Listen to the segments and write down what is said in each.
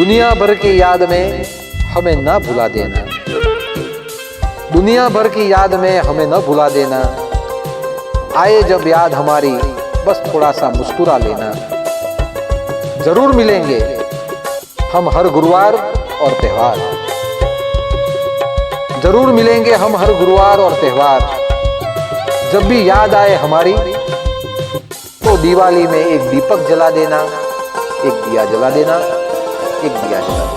दुनिया भर की याद में हमें न भुला देना, दुनिया भर की याद में हमें न भुला देना। आए जब याद हमारी बस थोड़ा सा मुस्कुरा लेना। जरूर मिलेंगे हम हर गुरुवार और त्योहार, जरूर मिलेंगे हम हर गुरुवार और त्योहार। जब भी याद आए हमारी तो दिवाली में एक दीपक जला देना, एक दिया जला देना, एक दिया जला देना।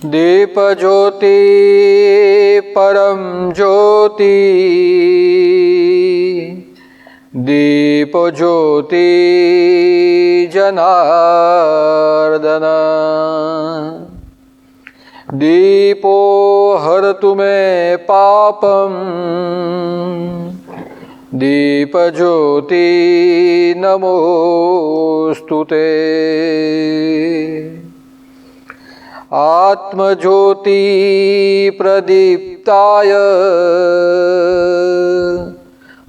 दीप ज्योति परम ज्योति, दीप ज्योति जनार्दन। दीपो हरतु मे पापम, दीप ज्योति नमोस्तुते। आत्मज्योति प्रदीप्ताय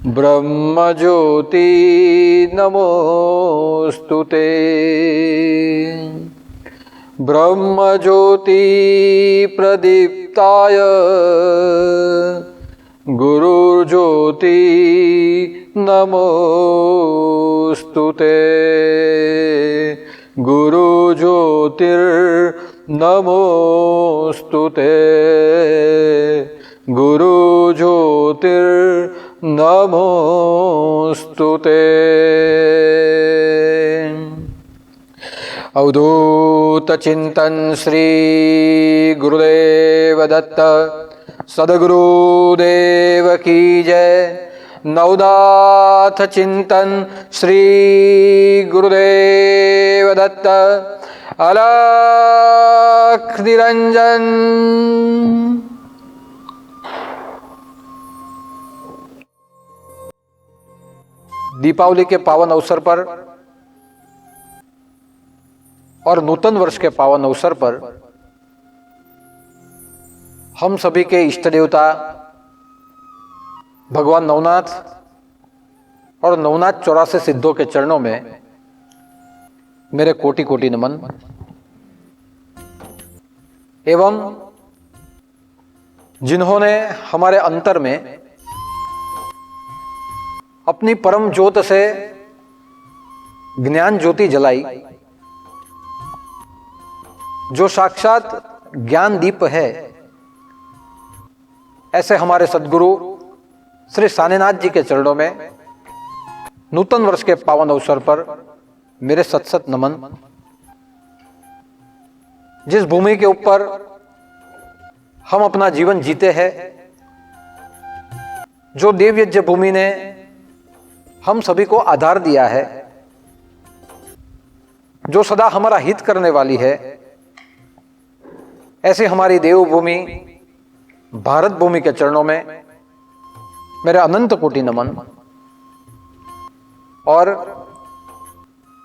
ब्रह्मज्योति नमोस्तुते। ब्रह्मज्योति प्रदीप्ताय गुरुज्योति नमोस्तुते। गुरुज्योतिर्नमोस्तुते, गुरुज्योतिर्नमोस्तुते। अवधूत चिंतन श्री गुरुदेव दत्त सद्गुरुदेव की जय। नवनाथ चिंतन श्री गुरुदेव दत्त अलख निरंजन। दीपावली के पावन अवसर पर और नूतन वर्ष के पावन अवसर पर हम सभी के इष्ट देवता भगवान नवनाथ और नवनाथ 84 सिद्धों के चरणों में मेरे कोटि कोटि नमन। एवं जिन्होंने हमारे अंतर में अपनी परम ज्योत से ज्ञान ज्योति जलाई, जो साक्षात ज्ञान दीप है, ऐसे हमारे सद्गुरु श्री सानेनाथ जी के चरणों में नूतन वर्ष के पावन अवसर पर मेरे सत सत नमन। जिस भूमि के ऊपर हम अपना जीवन जीते हैं, जो देवयज्ञ भूमि ने हम सभी को आधार दिया है, जो सदा हमारा हित करने वाली है, ऐसे हमारी देवभूमि भारत भूमि के चरणों में मेरे अनंत कोटि नमन। और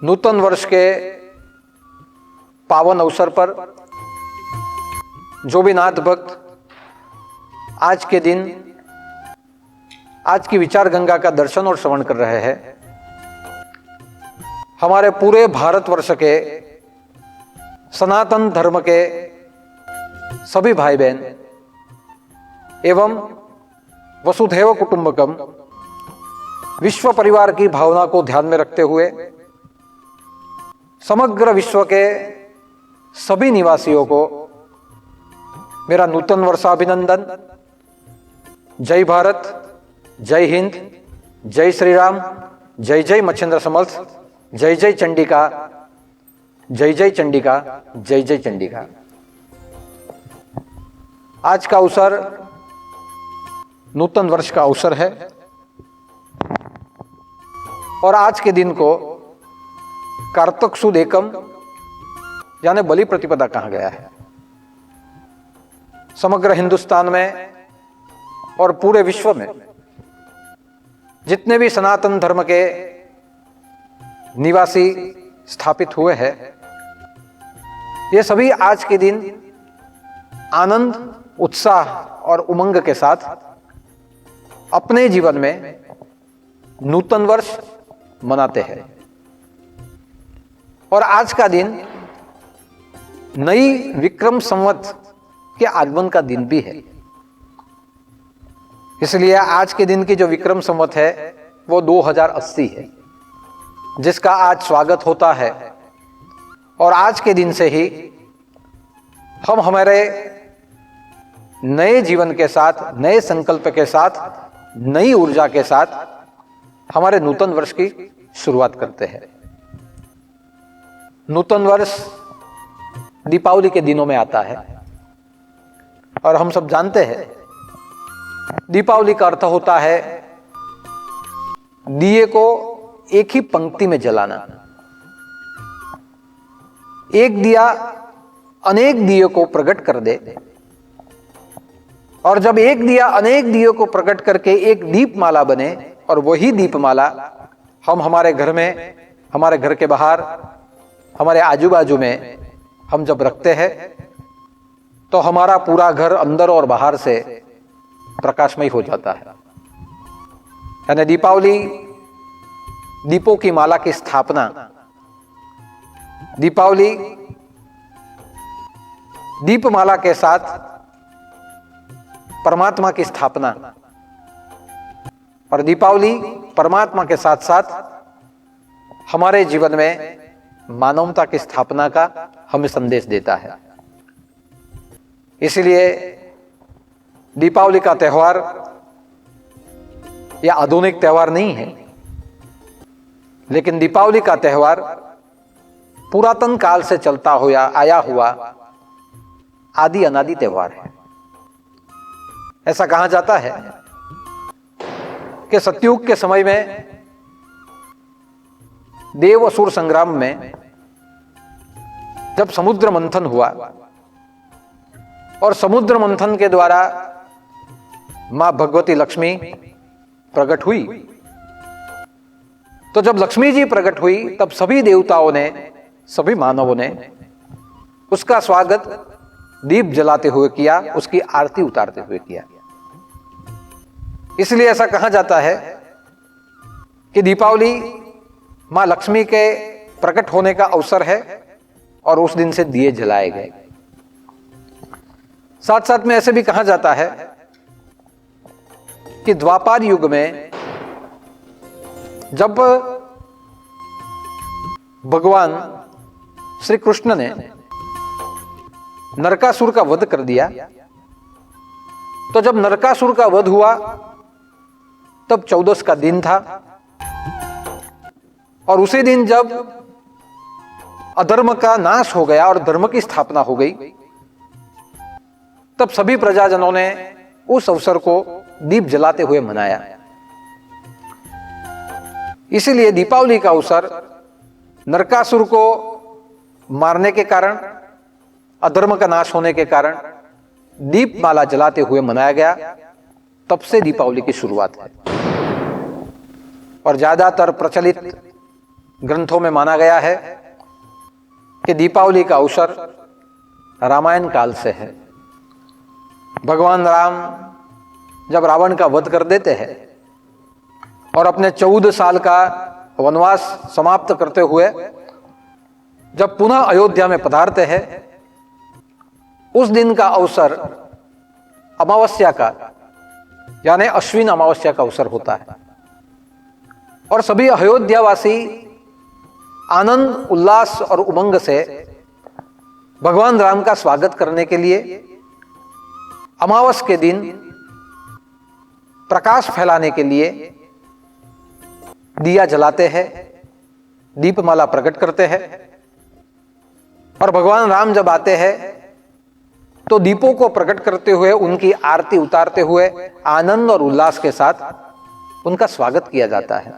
नूतन वर्ष के पावन अवसर पर जो भी नाथ भक्त आज के दिन आज की विचार गंगा का दर्शन और श्रवण कर रहे हैं, हमारे पूरे भारतवर्ष के सनातन धर्म के सभी भाई बहन एवं वसुधैव कुटुंबकम विश्व परिवार की भावना को ध्यान में रखते हुए समग्र विश्व के सभी निवासियों को मेरा नूतन वर्षाभिनंदन। जय भारत, जय हिंद, जय श्री राम, जय जय मच्छिंद्र समर्थ, जय जय चंडिका, जय जय चंडिका, जय जय चंडिका। आज का अवसर नूतन वर्ष का अवसर है और आज के दिन को कार्तक सुद एकम यानी बलि प्रतिपदा कहा गया है। समग्र हिंदुस्तान में और पूरे विश्व में जितने भी सनातन धर्म के निवासी स्थापित हुए हैं, ये सभी आज के दिन आनंद, उत्साह और उमंग के साथ अपने जीवन में नूतन वर्ष मनाते हैं। और आज का दिन नई विक्रम संवत के आगमन का दिन भी है। इसलिए आज के दिन की जो विक्रम संवत है वो 2080 है, जिसका आज स्वागत होता है। और आज के दिन से ही हम हमारे नए जीवन के साथ, नए संकल्प के साथ, नई ऊर्जा के साथ हमारे नूतन वर्ष की शुरुआत करते हैं। नूतन वर्ष दीपावली के दिनों में आता है और हम सब जानते हैं दीपावली का अर्थ होता है दिए को एक ही पंक्ति में जलाना। एक दिया अनेक दिए को प्रकट कर दे, और जब एक दिया अनेक दियों को प्रकट करके एक दीपमाला बने, और वही दीपमाला हम हमारे घर में, हमारे घर के बाहर, हमारे आजू बाजू में हम जब रखते हैं तो हमारा पूरा घर अंदर और बाहर से प्रकाशमय हो जाता है। यानी दीपावली दीपों की माला की स्थापना, दीपावली दीपमाला के साथ परमात्मा की स्थापना, और दीपावली परमात्मा के साथ साथ हमारे जीवन में मानवता की स्थापना का हमें संदेश देता है। इसलिए दीपावली का त्यौहार यह आधुनिक त्यौहार नहीं है, लेकिन दीपावली का त्यौहार पुरातन काल से चलता हुआ आया हुआ आदि अनादि त्यौहार है। ऐसा कहा जाता है कि सतयुग के समय में देव असुर संग्राम में जब समुद्र मंथन हुआ और समुद्र मंथन के द्वारा मां भगवती लक्ष्मी प्रकट हुई, तो जब लक्ष्मी जी प्रकट हुई तब सभी देवताओं ने, सभी मानवों ने उसका स्वागत दीप जलाते हुए किया, उसकी आरती उतारते हुए किया। इसलिए ऐसा कहा जाता है कि दीपावली मां लक्ष्मी के प्रकट होने का अवसर है और उस दिन से दिए जलाए गए। साथ साथ में ऐसे भी कहा जाता है कि द्वापर युग में जब भगवान श्री कृष्ण ने नरकासुर का वध कर दिया, तो जब नरकासुर का वध हुआ तब 14 का दिन था, और उसी दिन जब अधर्म का नाश हो गया और धर्म की स्थापना हो गई, तब सभी प्रजाजनों ने उस अवसर को दीप जलाते हुए मनाया। इसीलिए दीपावली का अवसर नरकासुर को मारने के कारण, अधर्म का नाश होने के कारण दीपमाला जलाते हुए मनाया गया। तब से दीपावली की शुरुआत है। और ज्यादातर प्रचलित ग्रंथों में माना गया है कि दीपावली का अवसर रामायण काल से है। भगवान राम जब रावण का वध कर देते हैं और अपने 14 साल का वनवास समाप्त करते हुए जब पुनः अयोध्या में पधारते हैं, उस दिन का अवसर अमावस्या का, यानी अश्विन अमावस्या का अवसर होता है। और सभी अयोध्यावासी आनंद, उल्लास और उमंग से भगवान राम का स्वागत करने के लिए अमावस के दिन प्रकाश फैलाने के लिए दिया जलाते हैं, दीपमाला प्रकट करते हैं। और भगवान राम जब आते हैं तो दीपों को प्रकट करते हुए, उनकी आरती उतारते हुए आनंद और उल्लास के साथ उनका स्वागत किया जाता है।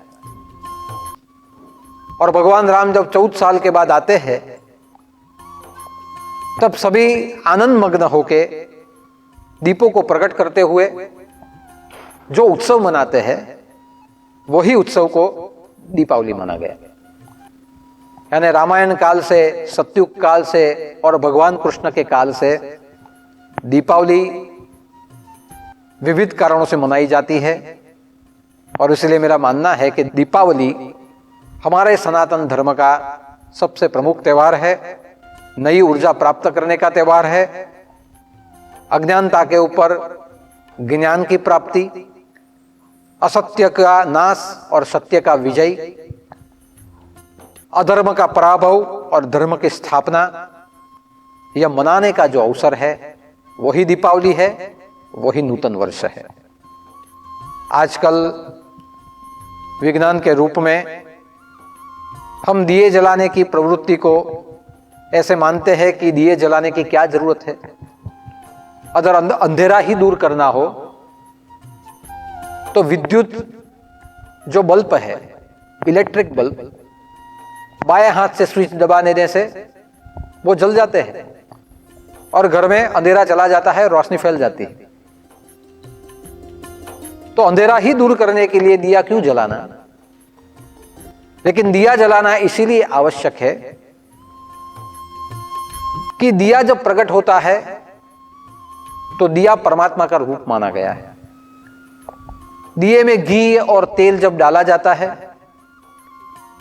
और भगवान राम जब 14 साल के बाद आते हैं तब सभी आनंद मग्न होके दीपों को प्रकट करते हुए जो उत्सव मनाते हैं, वही उत्सव को दीपावली माना गया। यानी रामायण काल से, सतयुग काल से और भगवान कृष्ण के काल से दीपावली विविध कारणों से मनाई जाती है। और इसलिए मेरा मानना है कि दीपावली हमारे सनातन धर्म का सबसे प्रमुख त्यौहार है, नई ऊर्जा प्राप्त करने का त्यौहार है, अज्ञानता के ऊपर ज्ञान की प्राप्ति, असत्य का नाश और सत्य का विजय, अधर्म का पराभव और धर्म की स्थापना, यह मनाने का जो अवसर है वही दीपावली है, वही नूतन वर्ष है। आजकल विज्ञान के रूप में हम दिए जलाने की प्रवृत्ति को ऐसे मानते हैं कि दिए जलाने की क्या जरूरत है। अगर अंधेरा ही दूर करना हो तो विद्युत जो बल्ब है, इलेक्ट्रिक बल्ब, बाएं हाथ से स्विच दबा देने से वो जल जाते हैं और घर में अंधेरा चला जाता है, रोशनी फैल जाती है। तो अंधेरा ही दूर करने के लिए दिया क्यों जलाना? लेकिन दिया जलाना इसीलिए आवश्यक है कि दिया जब प्रकट होता है तो दिया परमात्मा का रूप माना गया है। दिए में घी और तेल जब डाला जाता है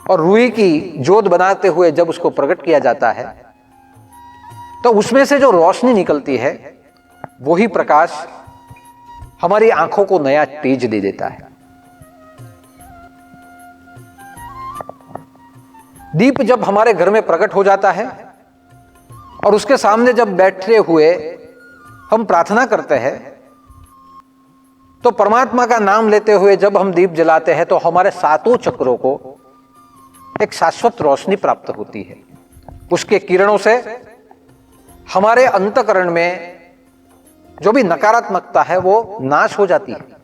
और रुई की जोत बनाते हुए जब उसको प्रकट किया जाता है तो उसमें से जो रोशनी निकलती है वही प्रकाश हमारी आंखों को नया तेज दे देता है। दीप जब हमारे घर में प्रकट हो जाता है और उसके सामने जब बैठे हुए हम प्रार्थना करते हैं तो परमात्मा का नाम लेते हुए जब हम दीप जलाते हैं तो हमारे सातों चक्रों को एक शाश्वत रोशनी प्राप्त होती है। उसके किरणों से हमारे अंतःकरण में जो भी नकारात्मकता है वो नाश हो जाती है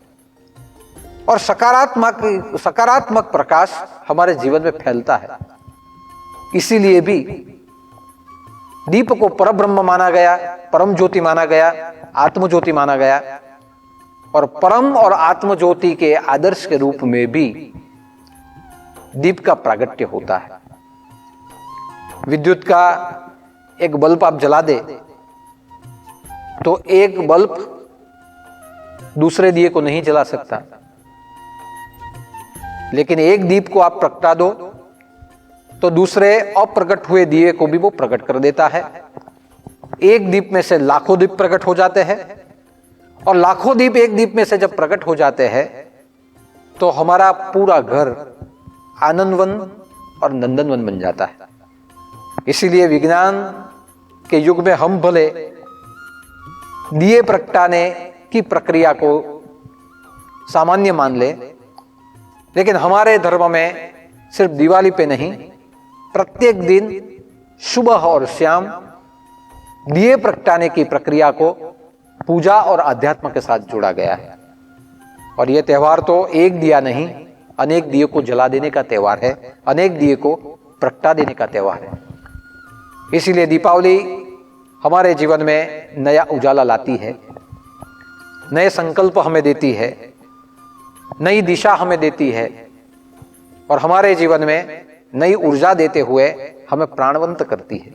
और सकारात्मक प्रकाश हमारे जीवन में फैलता है। इसीलिए भी दीप को परब्रह्म माना गया, परम ज्योति माना गया, आत्म ज्योति माना गया और परम और आत्म ज्योति के आदर्श के रूप में भी दीप का प्रागट्य होता है। विद्युत का एक बल्ब आप जला दे तो एक बल्ब दूसरे दिए को नहीं जला सकता, लेकिन एक दीप को आप प्रगटा दो तो दूसरे अप्रकट हुए दिए को भी वो प्रकट कर देता है। एक दीप में से लाखों दीप प्रकट हो जाते हैं और लाखों दीप एक दीप में से जब प्रकट हो जाते हैं तो हमारा पूरा घर आनंदवन और नंदनवन बन जाता है। इसीलिए विज्ञान के युग में हम भले दिए प्रगटाने की प्रक्रिया को सामान्य मान ले, लेकिन हमारे धर्म में सिर्फ दिवाली पे नहीं, प्रत्येक दिन सुबह और शाम दिए प्रगटाने की प्रक्रिया को पूजा और अध्यात्म के साथ जोड़ा गया है। और यह त्यौहार तो एक दिया नहीं, अनेक दिए को जला देने का त्यौहार है, अनेक दिए को प्रगटा देने का त्यौहार है। इसीलिए दीपावली हमारे जीवन में नया उजाला लाती है, नए संकल्प हमें देती है, नई दिशा हमें देती है और हमारे जीवन में नई ऊर्जा देते हुए हमें प्राणवंत करती है।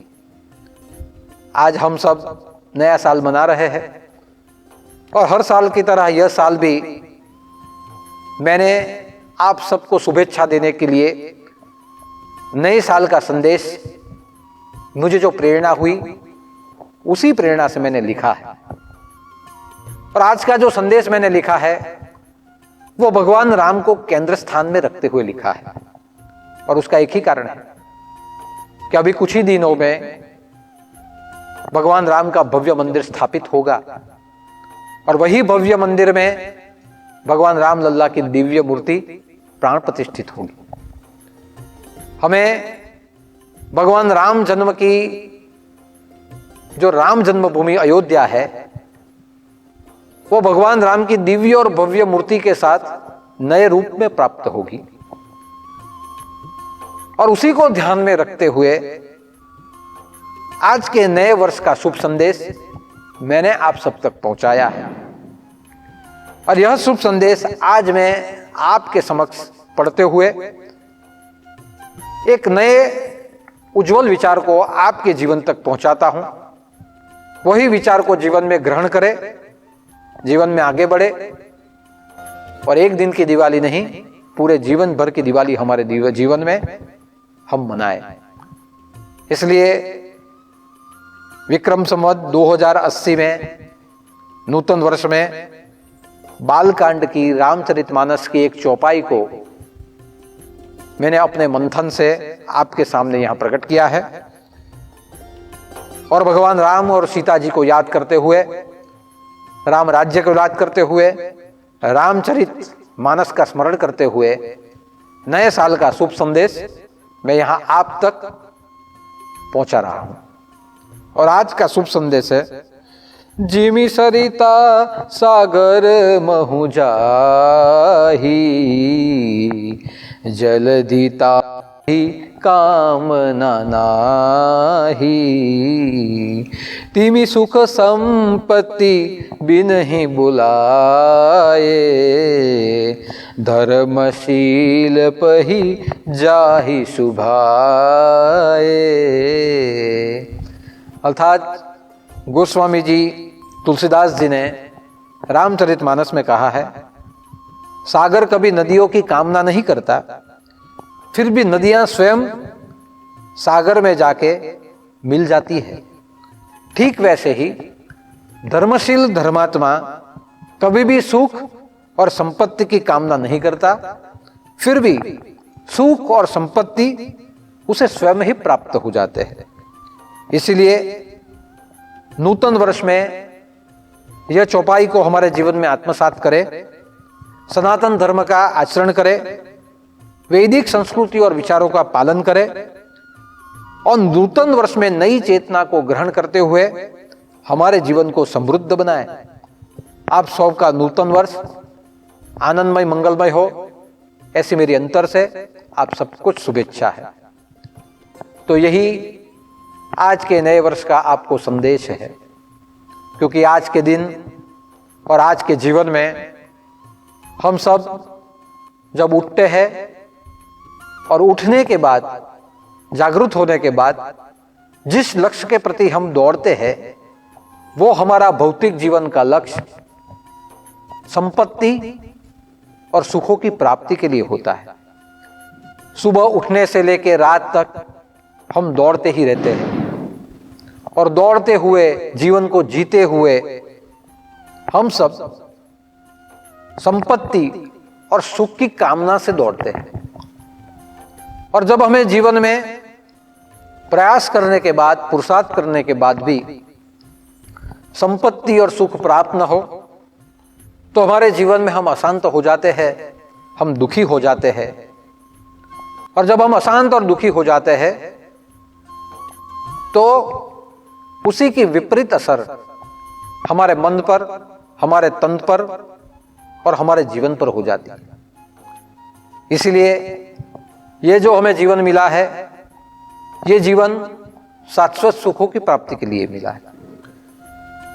आज हम सब नया साल मना रहे हैं और हर साल की तरह यह साल भी मैंने आप सबको शुभेच्छा देने के लिए नए साल का संदेश, मुझे जो प्रेरणा हुई उसी प्रेरणा से मैंने लिखा है। और आज का जो संदेश मैंने लिखा है वो भगवान राम को केंद्र स्थान में रखते हुए लिखा है। और उसका एक ही कारण है कि अभी कुछ ही दिनों में भगवान राम का भव्य मंदिर स्थापित होगा और वही भव्य मंदिर में भगवान राम लल्ला की दिव्य मूर्ति प्राण प्रतिष्ठित होगी। हमें भगवान राम जन्म की जो राम जन्मभूमि अयोध्या है वो भगवान राम की दिव्य और भव्य मूर्ति के साथ नए रूप में प्राप्त होगी। और उसी को ध्यान में रखते हुए आज के नए वर्ष का शुभ संदेश मैंने आप सब तक पहुंचाया है। और यह शुभ संदेश आज मैं आपके समक्ष पढ़ते हुए एक नए उज्जवल विचार को आपके जीवन तक पहुंचाता हूं। वही विचार को जीवन में ग्रहण करें, जीवन में आगे बढ़े और एक दिन की दिवाली नहीं, पूरे जीवन भर की दिवाली हमारे जीवन में हम मनाएं। इसलिए विक्रम संवत 2080 में नूतन वर्ष में बालकांड की रामचरितमानस की एक चौपाई को मैंने अपने मंथन से आपके सामने यहां प्रकट किया है और भगवान राम और सीता जी को याद करते हुए, राम राज्य को याद करते हुए, रामचरित मानस का स्मरण करते हुए नए साल का शुभ संदेश मैं यहां आप तक पहुंचा रहा हूं। और आज का शुभ संदेश है, जिमि सरिता सागर महु जाही, जलधि ताहि कामना नाहि, तिमि सुख संपत्ति बिनहि बुलाए, धर्मशील पहि जाहि शुभाए। अर्थात गोस्वामी जी तुलसीदास जी ने रामचरितमानस में कहा है, सागर कभी नदियों की कामना नहीं करता, फिर भी नदियां स्वयं सागर में जाके मिल जाती है। ठीक वैसे ही धर्मशील धर्मात्मा कभी भी सुख और संपत्ति की कामना नहीं करता, फिर भी सुख और संपत्ति उसे स्वयं ही प्राप्त हो जाते हैं। इसलिए नूतन वर्ष में यह चौपाई को हमारे जीवन में आत्मसात करें, सनातन धर्म का आचरण करें, वैदिक संस्कृति और विचारों का पालन करें और नूतन वर्ष में नई चेतना को ग्रहण करते हुए हमारे जीवन को समृद्ध बनाएं। आप सबका नूतन वर्ष आनंदमय मंगलमय हो, ऐसी मेरी अंतर से आप सब कुछ शुभेच्छा है। तो यही आज के नए वर्ष का आपको संदेश है, क्योंकि आज के दिन और आज के जीवन में हम सब जब उठते हैं और उठने के बाद, जागरूक होने के बाद जिस लक्ष्य के प्रति हम दौड़ते हैं वो हमारा भौतिक जीवन का लक्ष्य संपत्ति और सुखों की प्राप्ति के लिए होता है। सुबह उठने से लेकर रात तक हम दौड़ते ही रहते हैं और दौड़ते हुए जीवन को जीते हुए हम सब संपत्ति और सुख की कामना से दौड़ते हैं। और जब हमें जीवन में प्रयास करने के बाद, पुरुषार्थ करने के बाद भी संपत्ति और सुख प्राप्त न हो तो हमारे जीवन में हम अशांत हो जाते हैं, हम दुखी हो जाते हैं। और जब हम अशांत और दुखी हो जाते हैं तो उसी की विपरीत असर हमारे मन पर, हमारे तन पर और हमारे जीवन पर हो जाती है। इसलिए ये जो हमें जीवन मिला है, ये जीवन शाश्वत सुखों की प्राप्ति के लिए मिला है।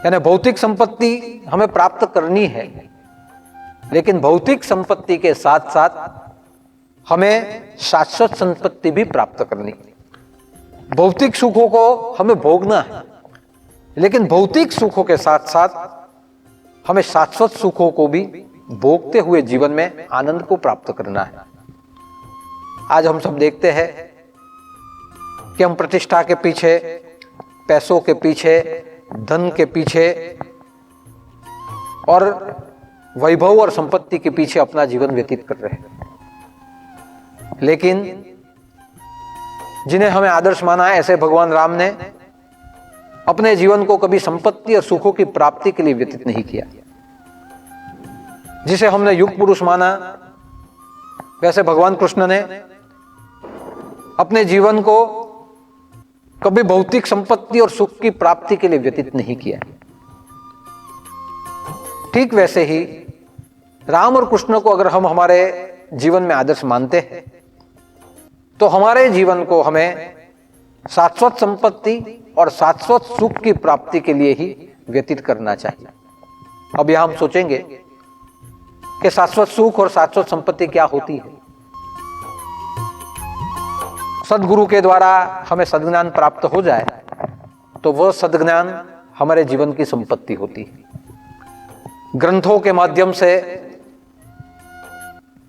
यानी भौतिक संपत्ति हमें प्राप्त करनी है, लेकिन भौतिक संपत्ति के साथ साथ हमें शाश्वत संपत्ति भी प्राप्त करनी है। भौतिक सुखों को हमें भोगना है, लेकिन भौतिक सुखों के साथ साथ हमें शाश्वत सुखों को भी भोगते हुए जीवन में आनंद को प्राप्त करना है। आज हम सब देखते हैं कि हम प्रतिष्ठा के पीछे, पैसों के पीछे, धन के पीछे और वैभव और संपत्ति के पीछे अपना जीवन व्यतीत कर रहे हैं। लेकिन जिन्हें हमें आदर्श माना है, ऐसे भगवान राम ने अपने जीवन को कभी संपत्ति और सुखों की प्राप्ति के लिए व्यतीत नहीं किया। जिसे हमने युग पुरुष माना, वैसे भगवान कृष्ण ने अपने जीवन को कभी भौतिक संपत्ति और सुख की प्राप्ति के लिए व्यतीत नहीं किया। ठीक वैसे ही राम और कृष्ण को अगर हम हमारे जीवन में आदर्श मानते हैं तो हमारे जीवन को हमें शाश्वत संपत्ति और शाश्वत सुख की प्राप्ति के लिए ही व्यतीत करना चाहिए। अब यहां हम सोचेंगे कि शाश्वत सुख और शाश्वत संपत्ति क्या होती है। सदगुरु के द्वारा हमें सद्ज्ञान प्राप्त हो जाए तो वह सद्ज्ञान हमारे जीवन की संपत्ति होती है। ग्रंथों के माध्यम से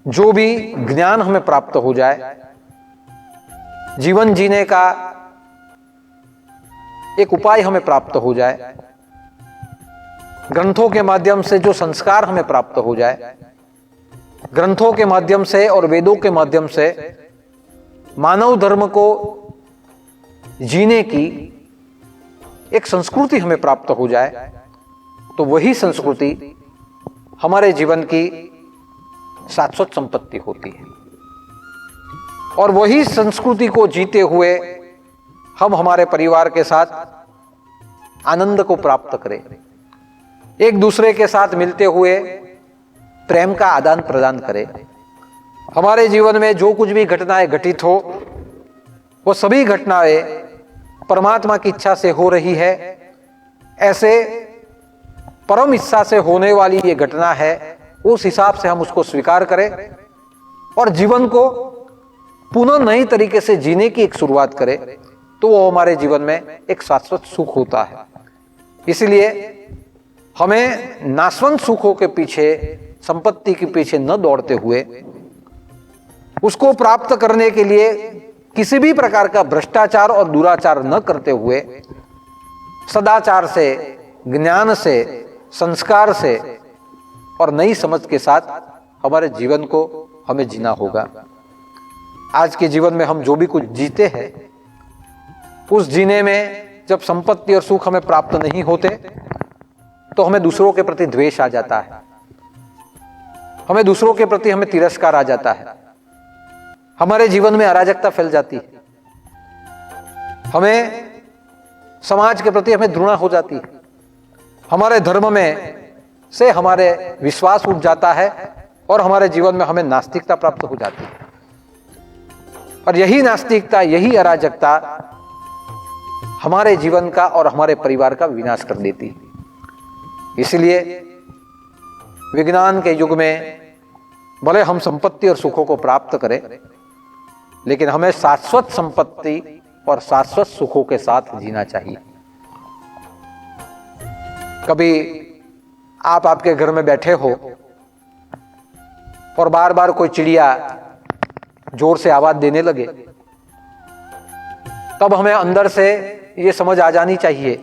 जो भी ज्ञान हमें प्राप्त हो जाए, जीवन जीने का एक उपाय हमें प्राप्त हो जाए, ग्रंथों के माध्यम से जो संस्कार हमें प्राप्त हो जाए, ग्रंथों के माध्यम से और वेदों के माध्यम से मानव धर्म को जीने की एक संस्कृति हमें प्राप्त हो जाए तो वही संस्कृति हमारे जीवन की शाश्वत संपत्ति होती है। और वही संस्कृति को जीते हुए हम हमारे परिवार के साथ आनंद को प्राप्त करें, एक दूसरे के साथ मिलते हुए प्रेम का आदान प्रदान करें। हमारे जीवन में जो कुछ भी घटनाएं घटित हो वो सभी घटनाएं परमात्मा की इच्छा से हो रही है, ऐसे परम इच्छा से होने वाली ये घटना है, उस हिसाब से हम उसको स्वीकार करें और जीवन को पुनः नई तरीके से जीने की एक शुरुआत करें तो वो हमारे जीवन में एक शाश्वत सुख होता है। इसलिए हमें नाशवंत सुखों के पीछे, संपत्ति के पीछे न दौड़ते हुए उसको प्राप्त करने के लिए किसी भी प्रकार का भ्रष्टाचार और दुराचार न करते हुए सदाचार से, ज्ञान से, संस्कार से और नई समझ के साथ हमारे जीवन को हमें जीना होगा। आज के जीवन में हम जो भी कुछ जीते हैं उस जीने में जब संपत्ति और सुख हमें प्राप्त नहीं होते तो हमें दूसरों के प्रति द्वेष आ जाता है, हमें दूसरों के प्रति हमें तिरस्कार आ जाता है, हमारे जीवन में अराजकता फैल जाती है, हमें समाज के प्रति हमें घृणा हो जाती है, हमारे धर्म में से हमारे विश्वास उठ जाता है और हमारे जीवन में हमें नास्तिकता प्राप्त हो जाती है। और यही नास्तिकता, यही अराजकता हमारे जीवन का और हमारे परिवार का विनाश कर देती है। इसलिए विज्ञान के युग में भले हम संपत्ति और सुखों को प्राप्त करें, लेकिन हमें शाश्वत संपत्ति और शाश्वत सुखों के साथ जीना चाहिए। कभी आप आपके घर में बैठे हो और बार बार कोई चिड़िया जोर से आवाज देने लगे, तब हमें अंदर से ये समझ आ जानी चाहिए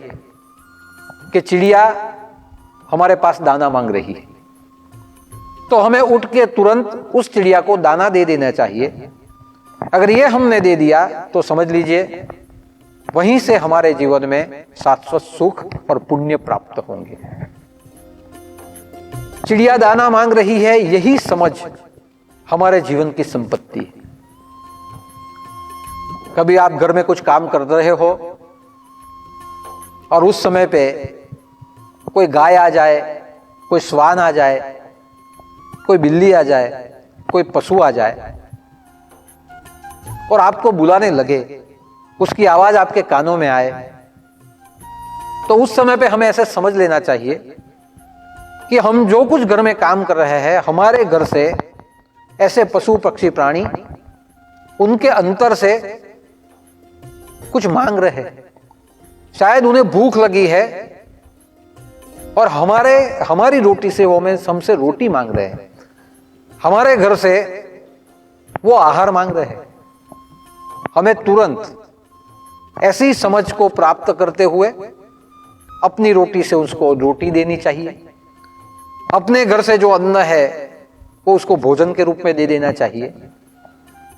कि चिड़िया हमारे पास दाना मांग रही है, तो हमें उठ के तुरंत उस चिड़िया को दाना दे देना चाहिए। अगर ये हमने दे दिया तो समझ लीजिए वहीं से हमारे जीवन में शाश्वत सुख और पुण्य प्राप्त होंगे। चिड़िया दाना मांग रही है, यही समझ हमारे जीवन की संपत्ति है। कभी आप घर में कुछ काम कर रहे हो और उस समय पे कोई गाय आ जाए, कोई श्वान आ जाए, कोई बिल्ली आ जाए, कोई पशु आ जाए और आपको बुलाने लगे, उसकी आवाज आपके कानों में आए, तो उस समय पे हमें ऐसे समझ लेना चाहिए कि हम जो कुछ घर में काम कर रहे हैं, हमारे घर से ऐसे पशु पक्षी प्राणी उनके अंतर से कुछ मांग रहे हैं। शायद उन्हें भूख लगी है और हमारी रोटी से वो हमसे रोटी मांग रहे हैं, हमारे घर से वो आहार मांग रहे हैं। हमें तुरंत ऐसी समझ को प्राप्त करते हुए अपनी रोटी से उसको रोटी देनी चाहिए, अपने घर से जो अन्न है वो उसको भोजन के रूप में दे देना चाहिए।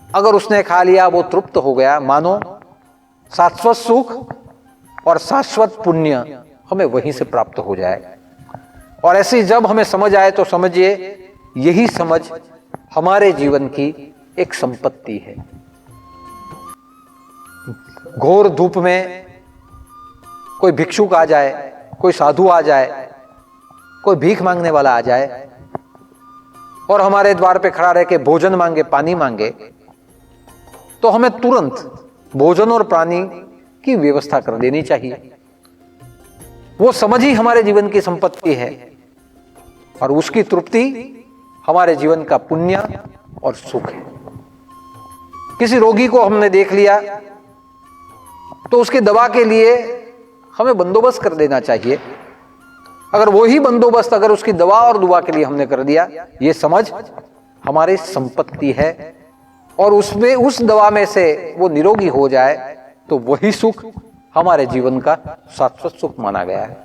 अगर उसने खा लिया, वो तृप्त हो गया, मानो शाश्वत सुख और शाश्वत पुण्य हमें वहीं से प्राप्त हो जाए। और ऐसी जब हमें समझ आए तो समझिए यही समझ हमारे जीवन की एक संपत्ति है। घोर धूप में कोई भिक्षुक आ जाए, कोई साधु आ जाए, कोई भीख मांगने वाला आ जाए और हमारे द्वार पे खड़ा रह के भोजन मांगे, पानी मांगे, तो हमें तुरंत भोजन और पानी की व्यवस्था कर देनी चाहिए। वो समझ ही हमारे जीवन की संपत्ति है और उसकी तृप्ति हमारे जीवन का पुण्य और सुख है। किसी रोगी को हमने देख लिया तो उसकी दवा के लिए हमें बंदोबस्त कर देना चाहिए। अगर वही बंदोबस्त अगर उसकी दवा और दुआ के लिए हमने कर दिया, ये समझ हमारी संपत्ति है और उसमें उस दवा में से वो निरोगी हो जाए तो वही सुख हमारे जीवन का शाश्वत सुख माना गया है।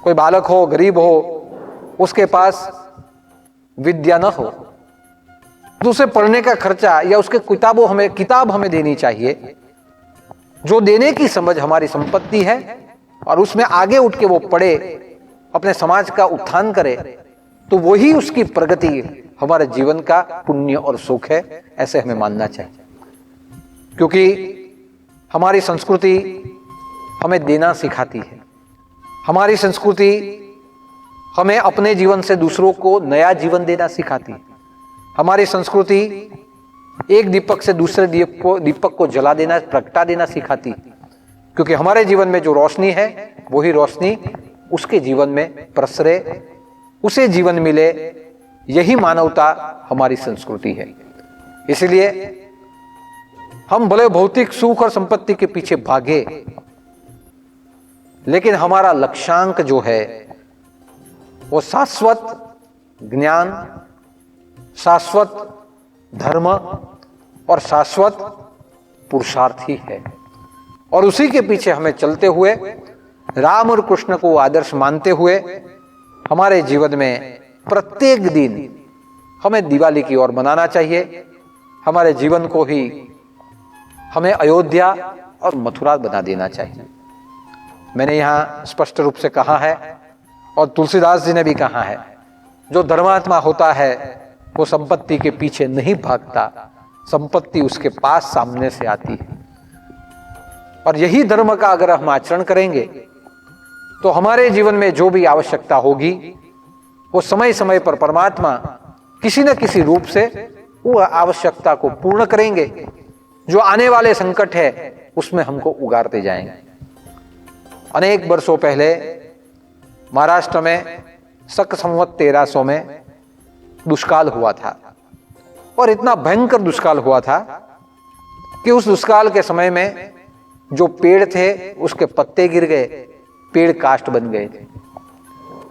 कोई बालक हो, गरीब हो, उसके पास विद्या न हो तो उसे पढ़ने का खर्चा या उसके किताब हमें देनी चाहिए। जो देने की समझ हमारी संपत्ति है और उसमें आगे उठ के वो पढ़े, अपने समाज का उत्थान करे, तो वही उसकी प्रगति हमारे जीवन का पुण्य और सुख है, ऐसे हमें मानना चाहिए। क्योंकि हमारी संस्कृति हमें देना सिखाती है। हमारी संस्कृति हमें अपने जीवन से दूसरों को नया जीवन देना सिखाती है। हमारी संस्कृति एक दीपक से दूसरे दीपक को जला देना, प्रगटा देना सिखाती है। क्योंकि हमारे जीवन में जो रोशनी है वही रोशनी उसके जीवन में प्रसरे, उसे जीवन मिले, यही मानवता हमारी संस्कृति है। इसलिए हम भले भौतिक सुख और संपत्ति के पीछे भागे, लेकिन हमारा लक्ष्यांक जो है वो शाश्वत ज्ञान, शाश्वत धर्म और शाश्वत पुरुषार्थ ही है। और उसी के पीछे हमें चलते हुए, राम और कृष्ण को आदर्श मानते हुए, हमारे जीवन में प्रत्येक दिन हमें दिवाली की ओर मनाना चाहिए। हमारे जीवन को ही हमें अयोध्या और मथुरा बना देना चाहिए। मैंने यहाँ स्पष्ट रूप से कहा है और तुलसीदास जी ने भी कहा है, जो धर्मात्मा होता है वो संपत्ति के पीछे नहीं भागता, संपत्ति उसके पास सामने से आती है। और यही धर्म का अगर हम आचरण करेंगे तो हमारे जीवन में जो भी आवश्यकता होगी वो समय समय पर परमात्मा किसी न किसी रूप से वो आवश्यकता को पूर्ण करेंगे। जो आने वाले संकट है उसमें हमको उगारते जाएंगे। अनेक वर्षों पहले महाराष्ट्र में शक संवत 1300 में दुष्काल हुआ था और इतना भयंकर दुष्काल हुआ था कि उस दुष्काल के समय में जो पेड़ थे उसके पत्ते गिर गए, पेड़ काष्ठ बन गए थे।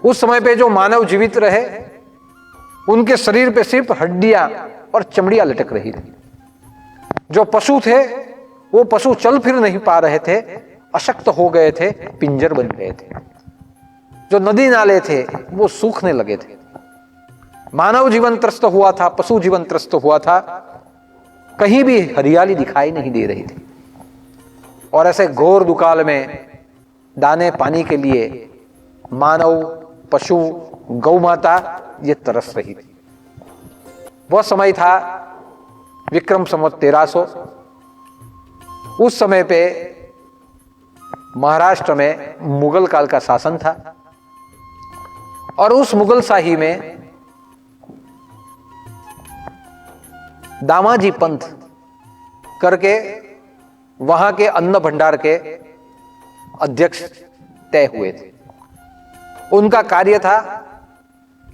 उस समय पे जो मानव जीवित रहे उनके शरीर पे सिर्फ हड्डियां और चमड़ियां लटक रही थी। जो पशु थे वो पशु चल फिर नहीं पा रहे थे, अशक्त हो गए थे, पिंजर बन गए थे। जो नदी नाले थे वो सूखने लगे थे। मानव जीवन त्रस्त हुआ था, पशु जीवन त्रस्त हुआ था, कहीं भी हरियाली दिखाई नहीं दे रही थी। और ऐसे घोर दुकाल में दाने पानी के लिए मानव, पशु, गौ माता ये तरस रही थी। वह समय था विक्रम संवत 1300। उस समय पे महाराष्ट्र में मुगल काल का शासन था और उस मुगल शाही में दामाजी पंथ करके वहां के अन्न भंडार के अध्यक्ष तय हुए थे। उनका कार्य था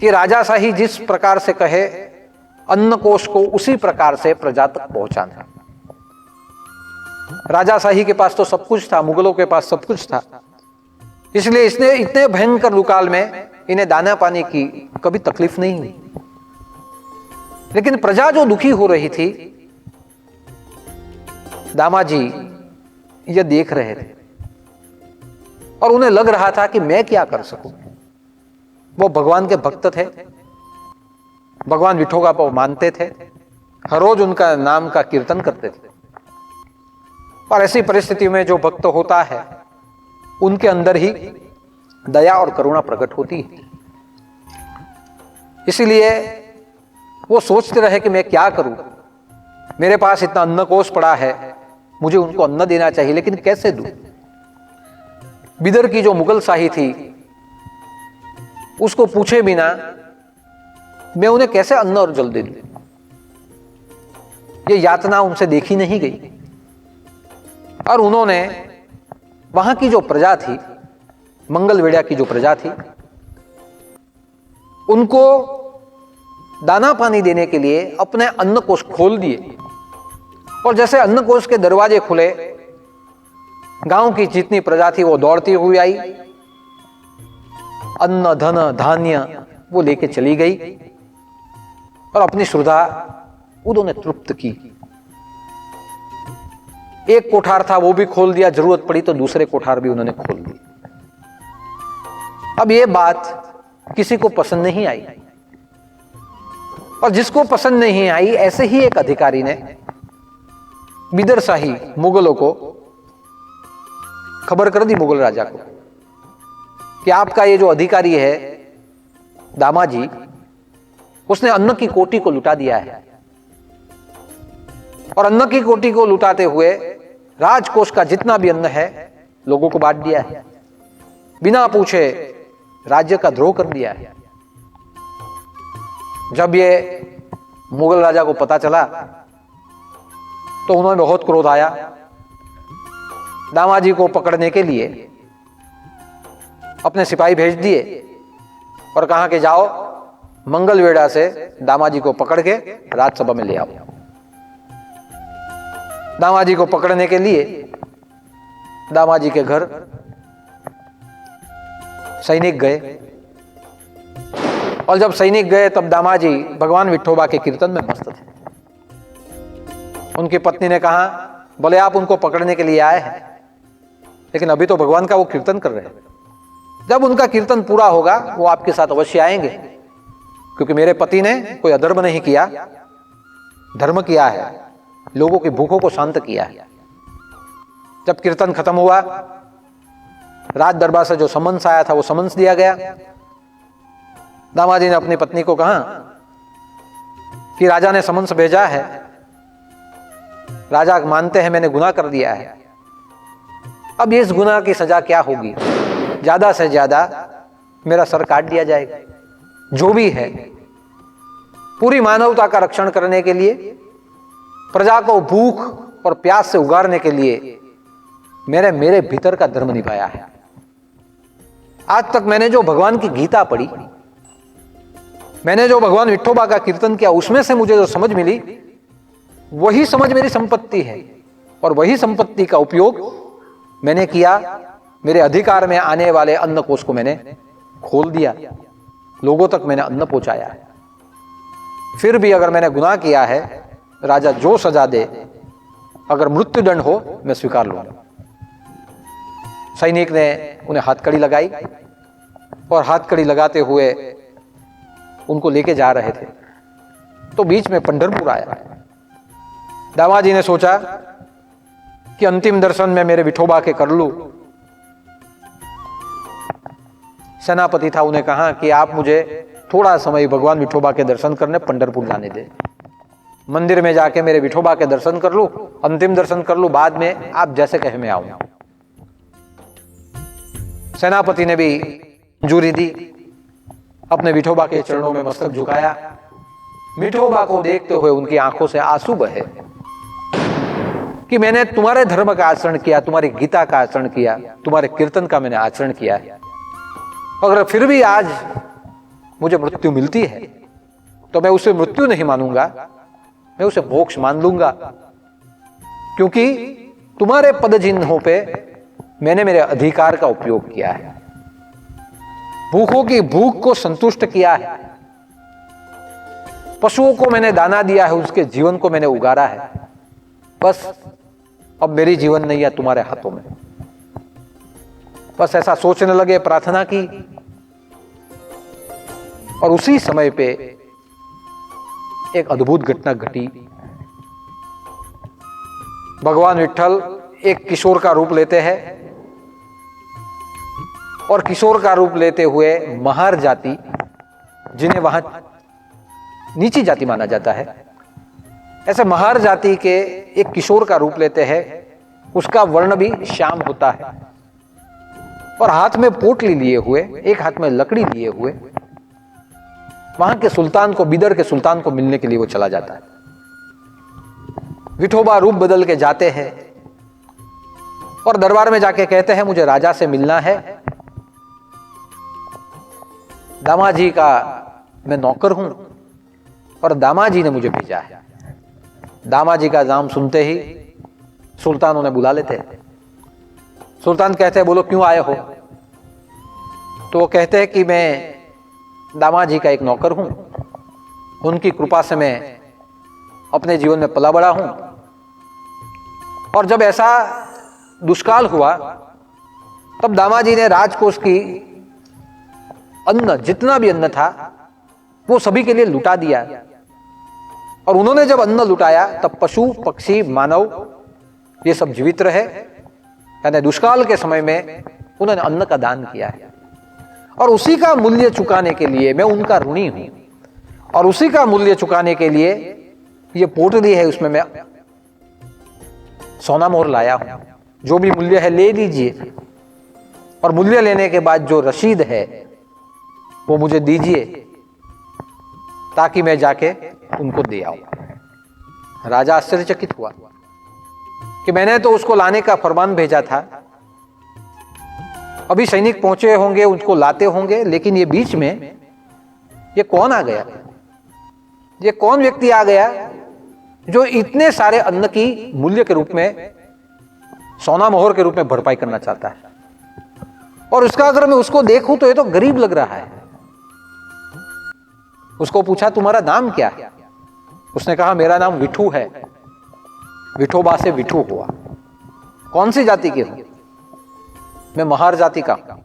कि राजाशाही जिस प्रकार से कहे अन्न कोष को उसी प्रकार से प्रजा तक पहुंचाना। राजाशाही के पास तो सब कुछ था, मुगलों के पास सब कुछ था, इसलिए इसने इतने भयंकर दुकाल में इन्हें दाना पानी की कभी तकलीफ नहीं हुई। लेकिन प्रजा जो दुखी हो रही थी, दामाजी ये देख रहे थे और उन्हें लग रहा था कि मैं क्या कर सकूं। वो भगवान के भक्त थे, भगवान विठोबा को मानते थे, हर रोज उनका नाम का कीर्तन करते थे। और ऐसी परिस्थिति में जो भक्त होता है उनके अंदर ही दया और करुणा प्रकट होती है। इसीलिए वो सोचते रहे कि मैं क्या करूं, मेरे पास इतना अन्न कोष पड़ा है, मुझे उनको अन्न देना चाहिए, लेकिन कैसे दूं। बिदर की जो मुगल शाही थी उसको पूछे बिना मैं उन्हें कैसे अन्न और जल दे दूं। ये यातना उनसे देखी नहीं गई और उन्होंने वहां की जो प्रजा थी, मंगलवेढ़ा की जो प्रजा थी, उनको दाना पानी देने के लिए अपने अन्न कोष खोल दिए। और जैसे अन्न कोष के दरवाजे खुले, गांव की जितनी प्रजा थी वो दौड़ती हुई आई, अन्न धन धान्य वो लेके चली गई और अपनी श्रद्धा उन्होंने तृप्त की। एक कोठार था वो भी खोल दिया, जरूरत पड़ी तो दूसरे कोठार भी उन्होंने खोल दिए। अब ये बात किसी को पसंद नहीं आई, और जिसको पसंद नहीं आई ऐसे ही एक अधिकारी ने बिदर शाही मुगलों को खबर कर दी, मुगल राजा को, कि आपका ये जो अधिकारी है दामाजी, उसने अन्न की कोटी को लुटा दिया है, और अन्न की कोटी को लुटाते हुए राजकोष का जितना भी अन्न है लोगों को बांट दिया है, बिना पूछे राज्य का द्रोह कर दिया है। जब ये मुगल राजा को पता चला तो उन्होंने बहुत क्रोध आया। दामाजी को पकड़ने के लिए अपने सिपाही भेज दिए और कहा कि जाओ मंगलवेढ़ा से दामाजी को पकड़ के राज्यसभा में ले आओ। दामाजी को पकड़ने के लिए दामाजी के घर सैनिक गए, और जब सैनिक गए तब दामाजी भगवान विठोबा के कीर्तन में मस्त थे। उनकी पत्नी ने कहा, बोले आप उनको पकड़ने के लिए आए हैं, लेकिन अभी तो भगवान का वो कीर्तन कर रहे हैं, जब उनका कीर्तन पूरा होगा वो आपके साथ अवश्य आएंगे, क्योंकि मेरे पति ने कोई अधर्म नहीं किया, धर्म किया है, लोगों की भूखों को शांत किया है। जब कीर्तन खत्म हुआ, राज दरबार से जो समन्स आया था वो समन्स दिया गया। दामाजी ने अपनी पत्नी को कहा कि राजा ने समन्स भेजा है, राजा मानते हैं मैंने गुनाह कर दिया है, अब इस गुनाह की सजा क्या होगी? ज्यादा से ज्यादा मेरा सर काट दिया जाएगा। जो भी है, पूरी मानवता का रक्षण करने के लिए, प्रजा को भूख और प्यास से उगारने के लिए मेरे भीतर का धर्म निभाया है। आज तक मैंने जो भगवान की गीता पढ़ी, मैंने जो भगवान विठोबा का कीर्तन किया, उसमें से मुझे जो समझ मिली वही समझ मेरी संपत्ति है, और वही संपत्ति का उपयोग मैंने किया। मेरे अधिकार में आने वाले अन्न कोष को मैंने खोल दिया, लोगों तक मैंने अन्न पहुंचाया है। फिर भी अगर मैंने गुनाह किया है, राजा जो सजा दे, अगर मृत्युदंड हो मैं स्वीकार लूंगा। सैनिक ने उन्हें हाथकड़ी लगाई, और हाथकड़ी लगाते हुए उनको लेके जा रहे थे तो बीच में पंढरपुर आया। दामाजी ने सोचा कि अंतिम दर्शन में मेरे विठोबा के कर लूं। सेनापति था, उन्हें कहा कि आप मुझे थोड़ा समय भगवान विठोबा के दर्शन करने पंढरपुर जाने दे, मंदिर में जाके मेरे विठोबा के दर्शन कर लूं, अंतिम दर्शन कर लूं, बाद में आप जैसे कहे मैं आऊं। सेनापति ने भी मंजूरी दी, अपने विठोबा के चरणों में मस्तक झुकाया। विठोबा को देखते हुए उनकी आंखों से आंसू बहे कि मैंने तुम्हारे धर्म का आचरण किया, तुम्हारी गीता का आचरण किया, तुम्हारे कीर्तन का मैंने आचरण किया, अगर फिर भी आज मुझे मृत्यु मिलती है तो मैं उसे मृत्यु नहीं मानूंगा, मैं उसे मोक्ष मान लूंगा, क्योंकि तुम्हारे पद चिन्हों पे मैंने मेरे अधिकार का उपयोग किया है, भूखों की भूख को संतुष्ट किया है, पशुओं को मैंने दाना दिया है, उसके जीवन को मैंने उगारा है। बस अब मेरी जीवन नैया तुम्हारे हाथों में। बस ऐसा सोचने लगे, प्रार्थना की, और उसी समय पे एक अद्भुत घटना घटी। भगवान विठ्ठल एक किशोर का रूप लेते हैं, और किशोर का रूप लेते हुए महार जाति, जिन्हें वहां नीची जाति माना जाता है, ऐसे महार जाति के एक किशोर का रूप लेते हैं। उसका वर्ण भी श्याम होता है, और हाथ में पोटली लिए हुए, एक हाथ में लकड़ी लिए हुए, वहां के सुल्तान को, बिदर के सुल्तान को मिलने के लिए वो चला जाता है। विठोबा रूप बदल के जाते हैं और दरबार में जाके कहते हैं मुझे राजा से मिलना है, दामाजी का मैं नौकर हूं, और दामाजी ने मुझे भेजा है। दामाजी का नाम सुनते ही सुल्तान उन्हें बुला लेते हैं। सुल्तान कहते हैं बोलो क्यों आए हो? तो वो कहते हैं कि मैं दामाजी का एक नौकर हूं, उनकी कृपा से मैं अपने जीवन में पला बड़ा हूं, और जब ऐसा दुष्काल हुआ तब दामाजी ने राजकोष की अन्न, जितना भी अन्न था वो सभी के लिए लुटा दिया। और उन्होंने जब अन्न लुटाया तब पशु पक्षी मानव ये सब जीवित रहे, यानी दुष्काल के समय में उन्होंने अन्न का दान किया है। और उसी का मूल्य चुकाने के लिए मैं उनका ऋणी हूं, और उसी का मूल्य चुकाने के लिए ये पोटली है, उसमें मैं सोना मोहर लाया हूं। जो भी मूल्य है ले लीजिए, और मूल्य लेने के बाद जो रसीद है वो मुझे दीजिए ताकि मैं जाके उनको दे आऊं। राजा आश्चर्यचकित हुआ कि मैंने तो उसको लाने का फरमान भेजा था, अभी सैनिक पहुंचे होंगे, उनको लाते होंगे, लेकिन ये बीच में ये कौन आ गया? ये कौन व्यक्ति आ गया जो इतने सारे अन्न की मूल्य के रूप में, सोना मोहर के रूप में भरपाई करना चाहता है? और उसका अगर मैं उसको देखूं तो ये तो गरीब लग रहा है। उसको पूछा तुम्हारा नाम क्या है? उसने कहा मेरा नाम विठू है, विठोबा से विठू हुआ। कौन सी जाति के हो? मैं महार जाति का हूं,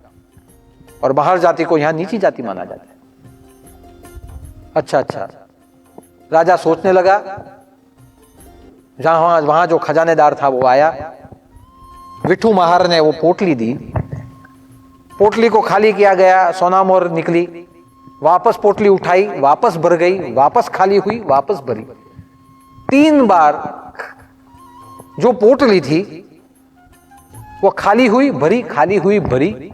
और महार जाति को यहां नीची जाति माना जाता है। अच्छा अच्छा। राजा सोचने लगा। जहां वहां जो खजानेदार था वो आया, विठू महार ने वो पोटली दी, पोटली को खाली किया गया, सोना मोहर निकली, वापस पोटली उठाई, वापस भर गई, वापस खाली हुई, वापस भरी। 3 बार जो पोटली थी वो खाली हुई भरी, खाली हुई भरी।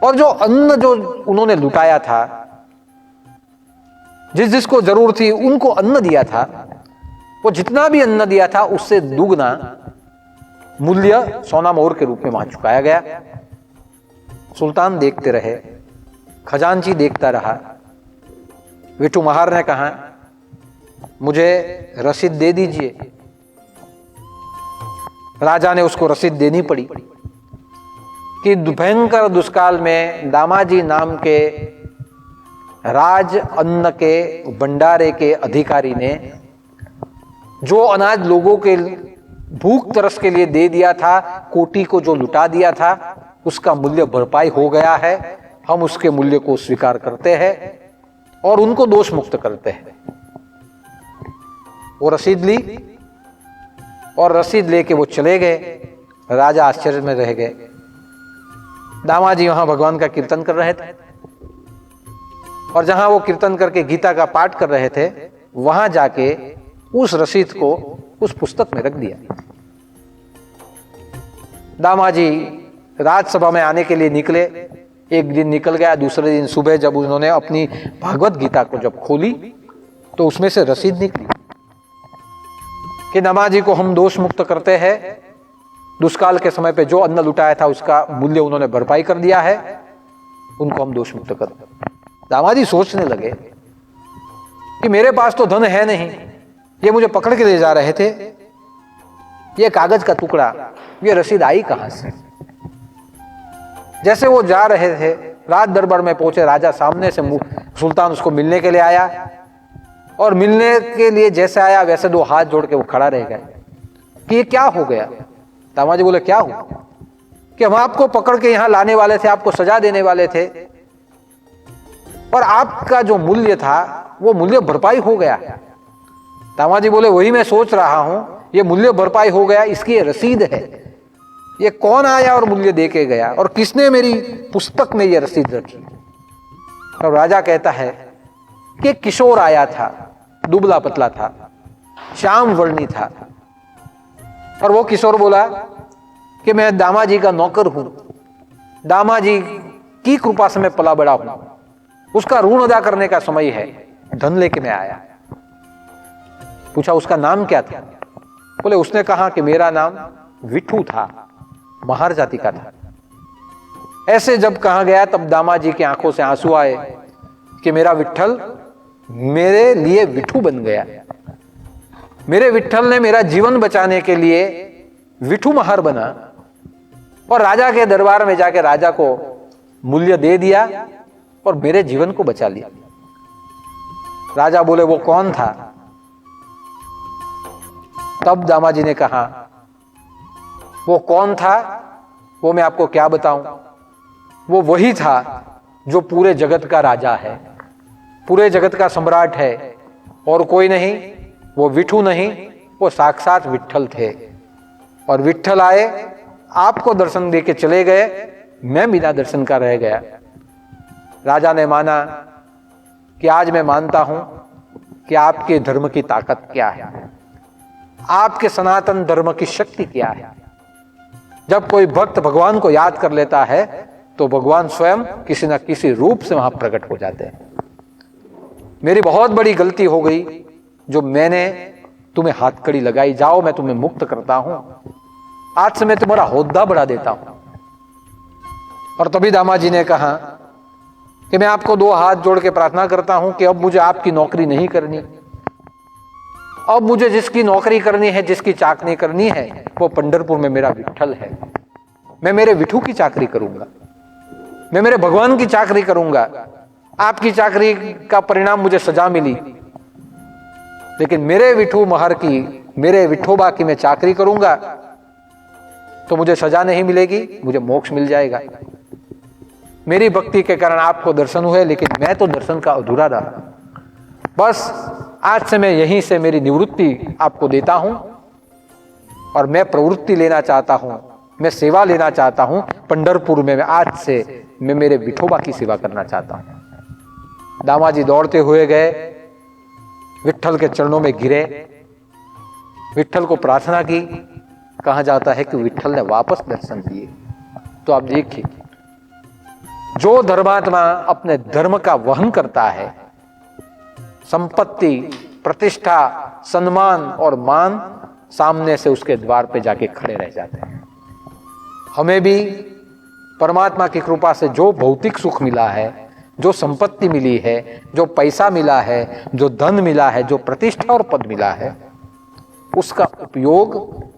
और जो अन्न जो उन्होंने लुटाया था, जिस जिसको जरूरत थी उनको अन्न दिया था, वो जितना भी अन्न दिया था उससे दुगना मूल्य सोना मोहर के रूप में वहां चुकाया गया। सुल्तान देखते रहे, खजांची देखता रहा। विठू महार ने कहा मुझे रसीद दे दीजिए। राजा ने उसको रसीद देनी पड़ी कि भयंकर दुष्काल में दामाजी नाम के राज अन्न के भंडारे के अधिकारी ने जो अनाज लोगों के भूख तरस के लिए दे दिया था, कोटी को जो लुटा दिया था, उसका मूल्य भरपाई हो गया है। हम उसके मूल्य को स्वीकार करते हैं और उनको दोष मुक्त करते हैं। वो रसीद ली और रसीद लेके वो चले गए। राजा आश्चर्य में रह गए। दामाजी वहां भगवान का कीर्तन कर रहे थे, और जहां वो कीर्तन करके गीता का पाठ कर रहे थे, वहां जाके उस रसीद को उस पुस्तक में रख दिया। दामाजी राजसभा में आने के लिए निकले। एक दिन निकल गया, दूसरे दिन सुबह जब उन्होंने अपनी भागवत गीता को जब खोली तो उसमें से रसीद निकली कि दामाजी को हम दोष मुक्त करते हैं। दुष्काल के समय पे जो अन्न लुटाया था उसका मूल्य उन्होंने भरपाई कर दिया है, उनको हम दोष मुक्त करते हैं। दामाजी सोचने लगे कि मेरे पास तो धन है नहीं, ये मुझे पकड़ के ले जा रहे थे, ये कागज का टुकड़ा, ये रसीद आई कहां से? जैसे वो जा रहे थे, राज दरबार में पहुंचे। राजा सामने से सुल्तान उसको मिलने के लिए आया, और मिलने के लिए जैसे आया वैसे 2 हाथ जोड़ के वो खड़ा रह गया कि ये क्या हो गया? दामाजी बोले क्या हुआ? कि हम आपको पकड़ के यहां लाने वाले थे, आपको सजा देने वाले थे, और आपका जो मूल्य था वो मूल्य भरपाई हो गया। दामाजी बोले वही मैं सोच रहा हूं, ये मूल्य भरपाई हो गया, इसकी रसीद है। ये कौन आया और मूल्य दे के गया, और किसने मेरी पुस्तक में ये रसीद रखी? और राजा कहता है कि एक किशोर आया था, दुबला पतला था, श्याम वर्णी था, और वो किशोर बोला कि मैं दामाजी का नौकर हूं, दामाजी की कृपा से मैं पला बड़ा हूं, उसका ऋण अदा करने का समय है, धन लेके मैं आया। पूछा उसका नाम क्या था? बोले उसने कहा कि मेरा नाम विठू था, महार जाति का था। ऐसे जब कहा गया तब दामाजी की आंखों से आंसू आए कि मेरा विठ्ठल, मेरे लिए विठू बन गया। मेरे विठल ने मेरा जीवन बचाने के लिए विठू महार बना और राजा के दरबार में जाके राजा को मूल्य दे दिया और मेरे जीवन को बचा लिया। राजा बोले वो कौन था? तब दामाजी ने कहा वो कौन था वो मैं आपको क्या बताऊं। वो वही था जो पूरे जगत का राजा है, पूरे जगत का सम्राट है, और कोई नहीं। वो विठू नहीं, वो साक्षात विठल थे। और विठल आए, आपको दर्शन दे के चले गए, मैं बिना दर्शन का रह गया। राजा ने माना कि आज मैं मानता हूं कि आपके धर्म की ताकत क्या है, आपके सनातन धर्म की शक्ति क्या है। जब कोई भक्त भगवान को याद कर लेता है तो भगवान स्वयं किसी न किसी रूप से वहां प्रकट हो जाते हैं। मेरी बहुत बड़ी गलती हो गई जो मैंने तुम्हें हाथकड़ी लगाई। जाओ, मैं तुम्हें मुक्त करता हूं, आज से मैं तुम्हारा होद्दा बढ़ा देता हूं। और तभी दामाजी ने कहा कि मैं आपको दो हाथ जोड़ के प्रार्थना करता हूं कि अब मुझे आपकी नौकरी नहीं करनी। अब मुझे जिसकी नौकरी करनी है, जिसकी चाकरी करनी है, वो पंढरपुर में मेरा विठल है। मैं मेरे विठू की चाकरी करूंगा, मैं मेरे भगवान की चाकरी करूंगा। आपकी चाकरी का परिणाम मुझे सजा मिली, लेकिन मेरे विठू महर की, मेरे विठोबा की मैं चाकरी करूंगा तो मुझे सजा नहीं मिलेगी, मुझे मोक्ष मिल जाएगा। मेरी भक्ति के कारण आपको दर्शन हुए, लेकिन मैं तो दर्शन का अधूरा रहा। बस आज से मैं यहीं से मेरी निवृत्ति आपको देता हूं और मैं प्रवृत्ति लेना चाहता हूं, मैं सेवा लेना चाहता हूं। पंढरपुर में आज से मैं मेरे विठोबा की सेवा करना चाहता हूं। दामाजी दौड़ते हुए गए, विठल के चरणों में गिरे, विठल को प्रार्थना की। कहा जाता है कि विठल ने वापस दर्शन दिए। तो आप देखिए, जो धर्मात्मा अपने धर्म का वहन करता है, संपत्ति, प्रतिष्ठा, सम्मान और मान सामने से उसके द्वार पे जाके खड़े रह जाते हैं। हमें भी परमात्मा की कृपा से जो भौतिक सुख मिला है, जो संपत्ति मिली है, जो पैसा मिला है, जो धन मिला है, जो प्रतिष्ठा और पद मिला है, उसका उपयोग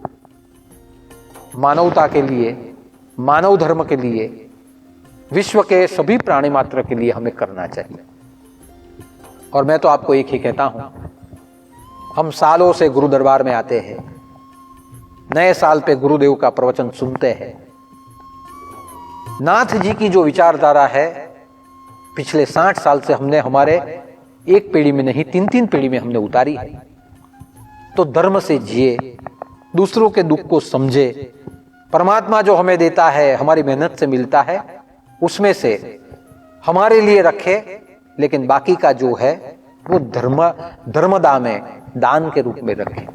मानवता के लिए, मानव धर्म के लिए, विश्व के सभी प्राणी मात्र के लिए हमें करना चाहिए। और मैं तो आपको एक ही कहता हूं, हम सालों से गुरु दरबार में आते हैं, नए साल पे गुरुदेव का प्रवचन सुनते हैं। नाथ जी की जो विचारधारा है, पिछले 60 साल से हमने हमारे एक पीढ़ी में नहीं, 3-3 पीढ़ी में हमने उतारी है। तो धर्म से जिए, दूसरों के दुख को समझे, परमात्मा जो हमें देता है, हमारी मेहनत से मिलता है, उसमें से हमारे लिए रखे, लेकिन बाकी का जो है वो धर्मदा में दान के रूप में रखे।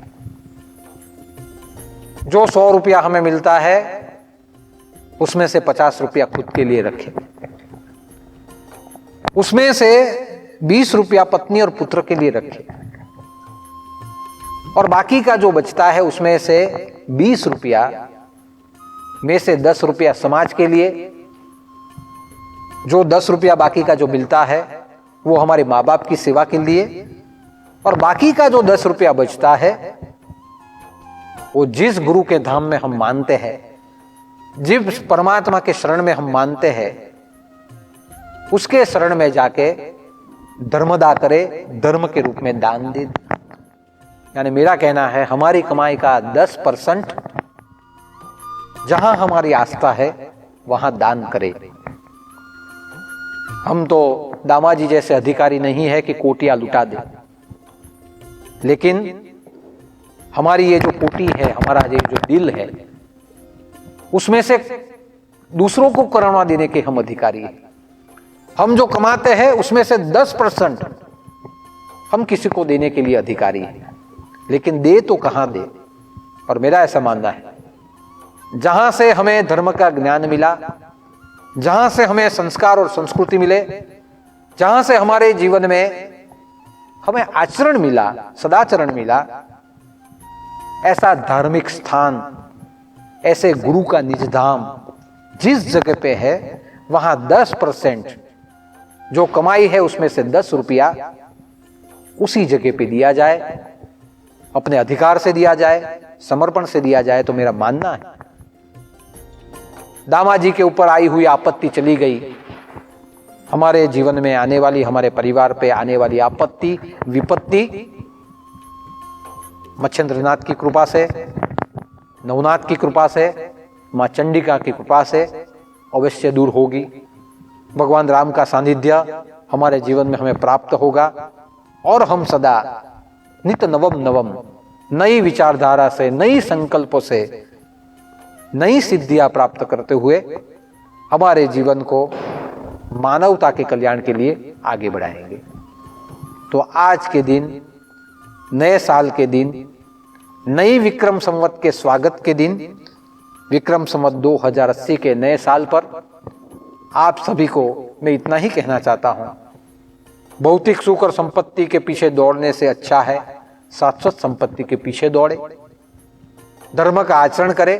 जो 100 रुपया हमें मिलता है, उसमें से 50 रुपया खुद के लिए रखे, उसमें से 20 रुपया पत्नी और पुत्र के लिए रखे, और बाकी का जो बचता है उसमें से 20 रुपया में से 10 रुपया समाज के लिए। जो 10 रुपया बाकी का जो मिलता है वो हमारे माँ बाप की सेवा के लिए, और बाकी का जो 10 रुपया बचता है वो जिस गुरु के धाम में हम मानते हैं, जिस परमात्मा के शरण में हम मानते हैं, उसके शरण में जाके धर्मदा करे, धर्म के रूप में दान दे। यानी मेरा कहना है, हमारी कमाई का 10% जहां हमारी आस्था है वहां दान करे। हम तो दामाजी जैसे अधिकारी नहीं है कि कोटियां लुटा दे, लेकिन हमारी ये जो कोटी है, हमारा ये जो दिल है, उसमें से दूसरों को करुणा देने के हम अधिकारी हैं। हम जो कमाते हैं उसमें से 10% हम किसी को देने के लिए अधिकारी हैं, लेकिन दे तो कहां दे। और मेरा ऐसा मानना है, जहां से हमें धर्म का ज्ञान मिला, जहां से हमें संस्कार और संस्कृति मिले, जहां से हमारे जीवन में हमें आचरण मिला, सदाचरण मिला, ऐसा धार्मिक स्थान, ऐसे गुरु का निज धाम जिस जगह पे है, वहां 10% जो कमाई है उसमें से 10 रुपया उसी जगह पे दिया जाए, अपने अधिकार से दिया जाए, समर्पण से दिया जाए, तो मेरा मानना है दामाजी के ऊपर आई हुई आपत्ति चली गई। हमारे जीवन में आने वाली, हमारे परिवार पे आने वाली आपत्ति विपत्ति मच्छिंद्रनाथ की कृपा से, नवनाथ की कृपा से, मां चंडिका की कृपा से अवश्य दूर होगी। भगवान राम का सानिध्य हमारे जीवन में हमें प्राप्त होगा और हम सदा नित नवम नवम नई विचारधारा से, नई संकल्पों से, नई सिद्धियां प्राप्त करते हुए हमारे जीवन को मानवता के कल्याण के लिए आगे बढ़ाएंगे। तो आज के दिन, नए साल के दिन, नई विक्रम संवत के स्वागत के दिन, विक्रम संवत 2080 के नए साल पर आप सभी को मैं इतना ही कहना चाहता हूं, भौतिक सुख और संपत्ति के पीछे दौड़ने से अच्छा है शाश्वत संपत्ति के पीछे दौड़े, धर्म का आचरण करे।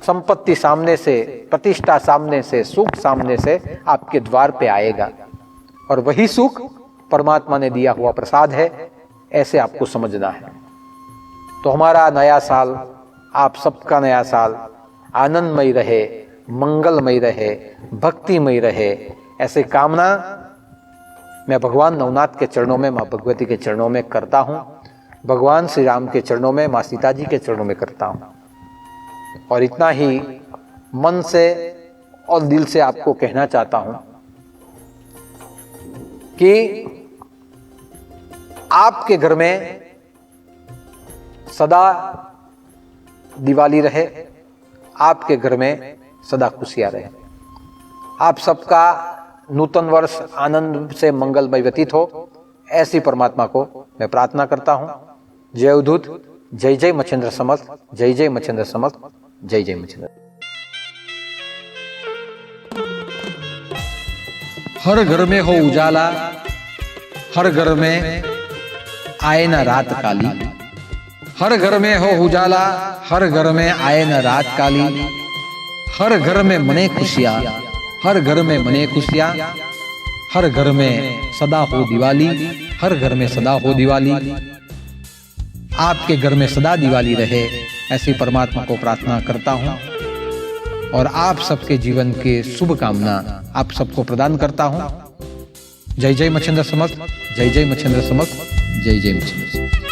संपत्ति सामने से, प्रतिष्ठा सामने से, सुख सामने से आपके द्वार पे आएगा और वही सुख परमात्मा ने दिया हुआ प्रसाद है, ऐसे आपको समझना है। तो हमारा नया साल, आप सबका नया साल आनंदमय रहे, मंगलमय रहे, भक्तिमय रहे, ऐसे कामना मैं भगवान नवनाथ के चरणों में, माँ भगवती के चरणों में करता हूँ, भगवान श्री राम के चरणों में, माँ सीता जी के चरणों में करता हूँ। और इतना ही मन से और दिल से आपको कहना चाहता हूँ कि आपके घर में सदा दिवाली रहे, आपके घर में सदा खुशियां रहे, आप सबका नूतन वर्ष आनंद से मंगलमय व्यतीत हो, ऐसी परमात्मा को मैं प्रार्थना करता हूं। जय अवधूत, जय जय मच्छिंद्र समर्थ, जय जय मच्छिंद्र समर्थ, जय जय मच्छिंद्र। हर घर में हो उजाला, हर घर में आए न रात काली, हर घर में हो उजाला, हर घर में आए न रात काली, हर घर में मने खुशियां, हर घर में मने खुशियां, हर घर में सदा हो दिवाली, हर घर में सदा हो दिवाली। आपके घर में सदा दिवाली रहे, ऐसी परमात्मा को प्रार्थना करता हूं और आप सबके जीवन के शुभ कामना आप सबको प्रदान करता हूं। जय जय मच्छिंद्र समर्थ, जय जय मच्छिंद्र समर्थ, जय जय मच्छिंद्र समर्थ।